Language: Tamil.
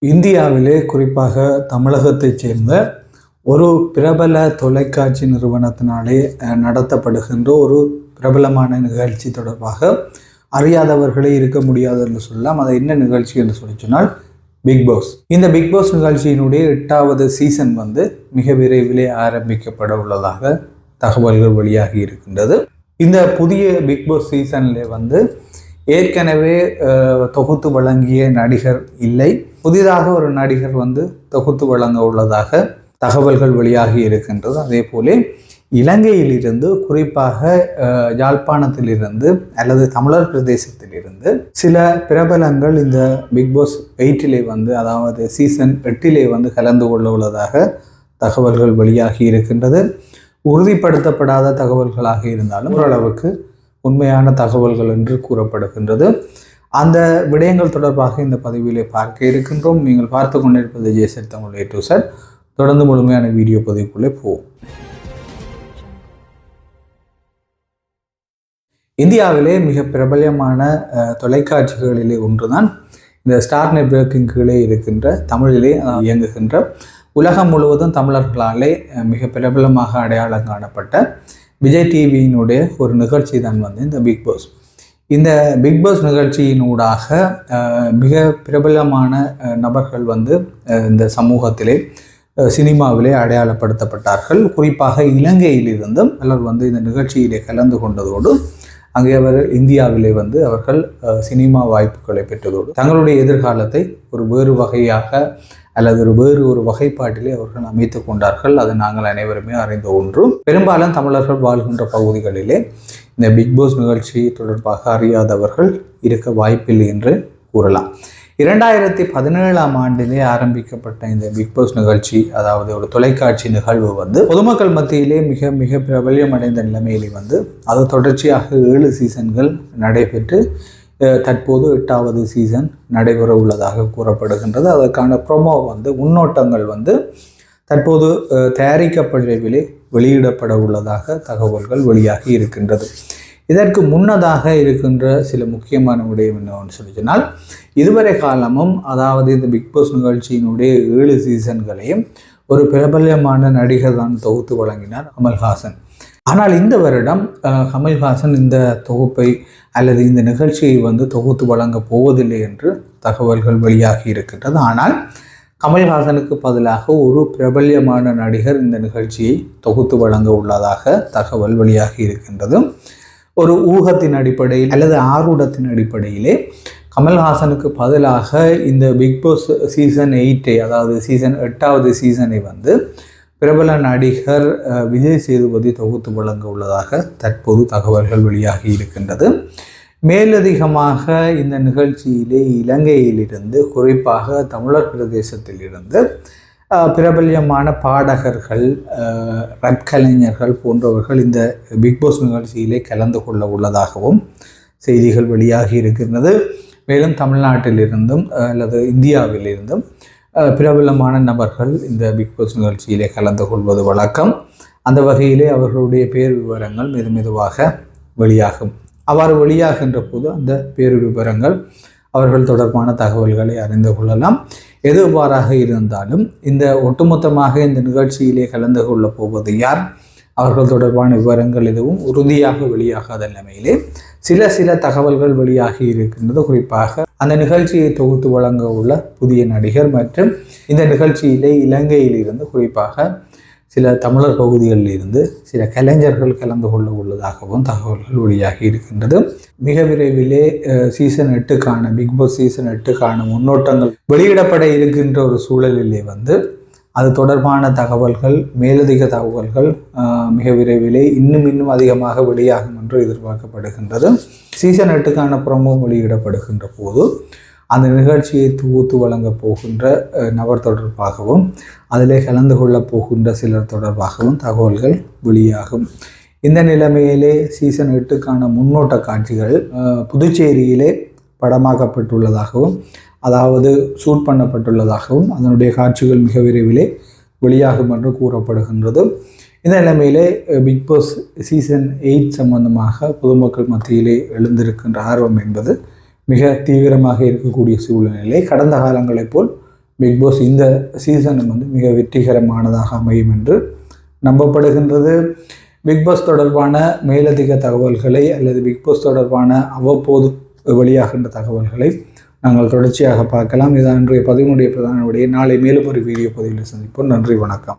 இந்தியாவிலே குறிப்பாக தமிழகத்தைச் சேர்ந்த ஒரு பிரபல தொலைக்காட்சி நிறுவனத்தினாலே நடத்தப்படுகின்ற ஒரு பிரபலமான நிகழ்ச்சி தொடர்பாக அறியாதவர்களே இருக்க முடியாது என்று சொல்லலாம். அது என்ன நிகழ்ச்சி என்று சொன்னால் பிக் பாஸ். இந்த பிக் பாஸ் நிகழ்ச்சியினுடைய 8வது சீசன் மிக விரைவிலே ஆரம்பிக்கப்பட உள்ளதாக தகவல்கள் வெளியாகி இருக்கின்றது. இந்த புதிய பிக் பாஸ் சீசனில் ஏற்கனவே தொகுத்து வழங்கிய நடிகர் இல்லை, புதிதாக ஒரு நடிகர் தொகுத்து வழங்க உள்ளதாக தகவல்கள் வெளியாகி இருக்கின்றது. அதே போல இலங்கையிலிருந்து, குறிப்பாக யாழ்ப்பாணத்திலிருந்து அல்லது தமிழர் பிரதேசத்திலிருந்து சில பிரபலங்கள் இந்த பிக் பாஸ் 8 அதாவது சீசன் 8 கலந்து கொள்ள உள்ளதாக தகவல்கள் வெளியாகி இருக்கின்றது. உறுதிப்படுத்தப்படாத தகவல்களாக இருந்தாலும் ஓரளவுக்கு உண்மையான தகவல்கள் என்று கூறப்படுகின்றது. அந்த விடயங்கள் தொடர்பாக இந்த பதிவிலே பார்க்க இருக்கின்றோம். நீங்கள் பார்த்து கொண்டிருப்பது ஜேசர் தமிழ் A to Z. தொடர்ந்து முழுமையான வீடியோ பதிவுக்குள்ளே போவோம். இந்தியாவிலே மிக பிரபலமான தொலைக்காட்சிகளிலே ஒன்றுதான் இந்த ஸ்டார் நெட்வொர்க்கின் கீழே இருக்கின்ற தமிழிலே இயங்குகின்ற உலகம் முழுவதும் தமிழர்களாலே மிக பிரபலமாக அடையாளம் காணப்பட்ட விஜய் டிவியினுடைய ஒரு நிகழ்ச்சி தான் இந்த பிக் பாஸ். இந்த பிக் பாஸ் நிகழ்ச்சியினூடாக மிக பிரபலமான நபர்கள் இந்த சமூகத்திலே சினிமாவிலே அடையாளப்படுத்தப்பட்டார்கள். குறிப்பாக இலங்கையிலிருந்தும் பலர் இந்த நிகழ்ச்சியிலே கலந்து கொண்டதோடு அங்கே இந்தியாவிலே அவர்கள் சினிமா வாய்ப்புகளை பெற்றதோடு தங்களுடைய எதிர்காலத்தை ஒரு வேறு வகையாக அல்லது வேறு ஒரு வகைப்பாட்டிலே அவர்கள் அமைத்து கொண்டார்கள். அது நாங்கள் அனைவருமே அறிந்த ஒன்று. பெரும்பாலும் தமிழர்கள் வாழ்கின்ற பகுதிகளிலே இந்த பிக் பாஸ் நிகழ்ச்சி தொடர்பாக அறியாதவர்கள் இருக்க வாய்ப்பில்லை என்று கூறலாம். 2017ஆம் ஆண்டிலே ஆரம்பிக்கப்பட்ட இந்த பிக் பாஸ் நிகழ்ச்சி, அதாவது ஒரு தொலைக்காட்சி நிகழ்வு பொதுமக்கள் மத்தியிலே மிக மிக பிரபல்யம் அடைந்த நிலைமையிலே அது தொடர்ச்சியாக 7 சீசன்கள் நடைபெற்று தற்போது 8வது சீசன் நடைபெற உள்ளதாக கூறப்படுகின்றது. அதற்கான ப்ரோமோ முன்னோட்டங்கள் தற்போது தயாரிக்கப்படவிலே வெளியிடப்பட உள்ளதாக தகவல்கள் வெளியாகி இருக்கின்றது. இதற்கு முன்னதாக இருக்கின்ற சில முக்கியமான விடயம் என்னவென்று சொன்னால், இதுவரை காலமும் அதாவது இந்த பிக் பாஸ் நிகழ்ச்சியினுடைய 7 சீசன்களையும் ஒரு பிரபல்யமான நடிகர் தான் தொகுத்து வழங்கினார், கமல்ஹாசன். ஆனால் இந்த வருடம் கமல்ஹாசன் இந்த தொகுப்பை அல்லது இந்த நிகழ்ச்சியை தொகுத்து வழங்கப் போவதில்லை என்று தகவல்கள் வெளியாகி இருக்கின்றது. ஆனால் கமல்ஹாசனுக்கு பதிலாக ஒரு பிரபல்யமான நடிகர் இந்த நிகழ்ச்சியை தொகுத்து வழங்க உள்ளதாக தகவல் வெளியாகி இருக்கின்றது. ஒரு ஊகத்தின் அடிப்படையில் அல்லது ஆரூடத்தின் அடிப்படையிலே கமல்ஹாசனுக்கு பதிலாக இந்த பிக் பாஸ் சீசன் 8 அதாவது சீசன் 8வது சீசனை பிரபல நடிகர் விஜய் சேதுபதி தொகுத்து வழங்க உள்ளதாக தற்போது தகவல்கள் வெளியாகி இருக்கின்றது. மேலதிகமாக இந்த நிகழ்ச்சியிலே இலங்கையிலிருந்து, குறிப்பாக தமிழர் பிரதேசத்திலிருந்து பிரபல்யமான பாடகர்கள், ரப் கலைஞர்கள் போன்றவர்கள் இந்த பிக் பாஸ் நிகழ்ச்சியிலே கலந்து கொள்ள உள்ளதாகவும் செய்திகள் வெளியாகி இருக்கின்றது. மேலும் தமிழ்நாட்டிலிருந்தும் அல்லது இந்தியாவிலிருந்தும் பிரபலமான நபர்கள் இந்த பிக் பாஸ் நிகழ்ச்சியிலே கலந்து கொள்வது வழக்கம். அந்த வகையிலே அவர்களுடைய பேர் விவரங்கள் மெதுவாக வெளியாகும். அவ்வாறு வெளியாகின்ற போது அந்த பேர் விவரங்கள், அவர்கள் தொடர்பான தகவல்களை அறிந்து கொள்ளலாம். எதுவாறாக இருந்தாலும் இந்த ஒட்டுமொத்தமாக இந்த நிகழ்ச்சியிலே கலந்து கொள்ள போவது யார், அவர்கள் தொடர்பான விவரங்கள் எதுவும் உறுதியாக வெளியாகாத நிலைமையிலே சில தகவல்கள் வெளியாகி இருக்கின்றது. குறிப்பாக அந்த நிகழ்ச்சியை தொகுத்து வழங்க உள்ள புதிய நடிகர் மற்றும் இந்த நிகழ்ச்சியிலே இலங்கையிலிருந்து, குறிப்பாக சில தமிழர் பகுதிகளில் இருந்து சில கலைஞர்கள் கலந்து கொள்ள உள்ளதாகவும் தகவல்கள் வெளியாகி இருக்கின்றது. மிக விரைவிலே சீசன் 8க்கான பிக் பாஸ் சீசன் 8க்கான முன்னோட்டங்கள் வெளியிடப்பட இருக்கின்ற ஒரு சூழலிலே அது தொடர்பான தகவல்கள், மேலதிக தகவல்கள் மிக விரைவிலே இன்னும் அதிகமாக வெளியாகும் என்று எதிர்பார்க்கப்படுகின்றது. சீசன் 8க்கான ப்ரோமோ வெளியிடப்படுகின்ற போது அந்த நிகழ்ச்சியை தொகுத்து வழங்கப் போகின்ற நபர் தொடர்பாகவும் அதிலே கலந்து கொள்ளப் போகின்ற சிலர் தொடர்பாகவும் தகவல்கள் வெளியாகும். இந்த நிலைமையிலே சீசன் 8க்கான முன்னோட்ட காட்சிகள் புதுச்சேரியிலே படமாக்கப்பட்டுள்ளதாகவும், அதாவது ஷூட் பண்ணப்பட்டுள்ளதாகவும், அதனுடைய காட்சிகள் மிக விரைவிலே வெளியாகும் என்று கூறப்படுகின்றது. இந்த நிலைமையிலே பிக் பாஸ் சீசன் 8 சம்பந்தமாக பொதுமக்கள் மத்தியிலே எழுந்திருக்கின்ற ஆர்வம் என்பது மிக தீவிரமாக இருக்கக்கூடிய சூழ்நிலை கடந்த காலங்களைப் போல் பிக் பாஸ் இந்த சீசனும் வந்து மிக வெற்றிகரமானதாக அமையும் என்று நம்பப்படுகின்றது. பிக் பாஸ் தொடர்பான மேலதிக தகவல்களை அல்லது பிக் பாஸ் தொடர்பான அவ்வப்போது வெளியாகின்ற தகவல்களை நாங்கள் தொடர்ச்சியாக பார்க்கலாம். இதுதான் இன்றைய பதிவினுடைய பிரதான விடயம். நாளை மேலும் ஒரு வீடியோ பதிவில் சந்திப்போம். நன்றி, வணக்கம்.